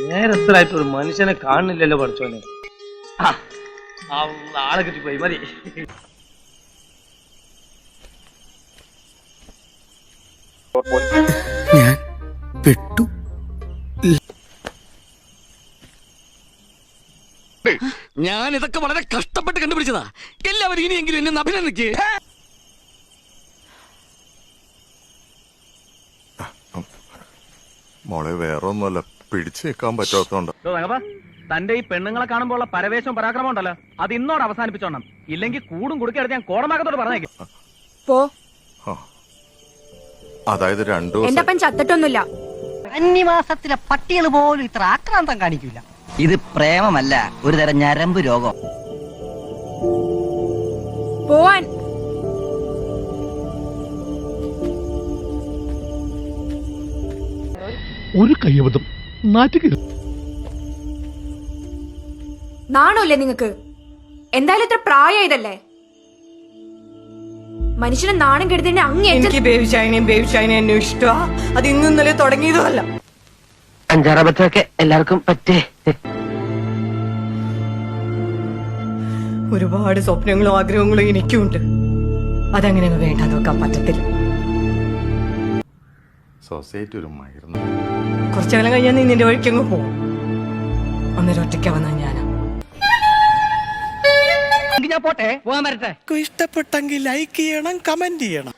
നേരത്തിലായിട്ട് ഒരു മനുഷ്യനെ കാണുന്നില്ലല്ലോ പഠിച്ചോനെ. ആളെ കിട്ടിപ്പോയി മതി. ഞാൻ പെട്ടു. ഞാൻ ഇതൊക്കെ വളരെ കഷ്ടപ്പെട്ട് കണ്ടുപിടിച്ചതാ. എല്ലാവരും ഇനിയെങ്കിലും എന്നെ അഭിനന്ദിക്കേ. മോളെ വേറൊന്നുമല്ല, പിടിച്ചു നിൽക്കാൻ പറ്റാത്തോണ്ട്. തന്റെ ഈ പെണ്ണുങ്ങളെ കാണുമ്പോൾ പരവേശവും പരാക്രമം ഉണ്ടല്ലോ, അത് ഇന്നോട് അവസാനിപ്പിച്ചോണം. ഇല്ലെങ്കിൽ കൂടും കുടുക്കെടുത്ത് ഞാൻ കോടമാകത്തോട് പറഞ്ഞേക്കും. പോ. അതായത് 2 ദിവസം എന്റെ അപ്പൻ ചത്തിട്ടൊന്നുമില്ല. അന്യമാസത്തിലെ പട്ടികൾ പോലും ഇത്ര ആക്രാന്തം കാണിക്കില്ല. ഇത് പ്രേമമല്ല, ഒരു തരം ഞരമ്പ് രോഗം. പോവാൻ. ഒരു കയ്യബദ്ധം നാറ്റുകരുത്. നാണല്ലേ നിങ്ങക്ക്? എന്തായാലും ഇത്ര പ്രായമായതല്ലേ? മനുഷ്യനെ നാണം കെടുത്തതിന്റെ എനിക്ക് ബേബി ചൈനയും ഇഷ്ടമാ. അത് ഇന്നും ഇന്നലെ തുടങ്ങിയതുമല്ല. 5-6 അബദ്ധമൊക്കെ എല്ലാവർക്കും പറ്റേ. ഒരുപാട് സ്വപ്നങ്ങളും ആഗ്രഹങ്ങളും എനിക്കുണ്ട്. അതങ്ങനെ വേണ്ടാന്ന് വെക്കാൻ പറ്റത്തില്ല. സൊസൈറ്റി ഒരു മയർന്നു. കുറച്ചു കാലം കഴിഞ്ഞാൽ നീ നിന്റെ വഴിക്കങ്ങ് പോകും. ഒന്നര ഒറ്റയ്ക്കാവുന്ന ഞാനാ. ഞാൻ പോട്ടെ, പോകാൻ വരട്ടെ. ഇഷ്ടപ്പെട്ടെങ്കിൽ ലൈക്ക് ചെയ്യണം, കമന്റ് ചെയ്യണം.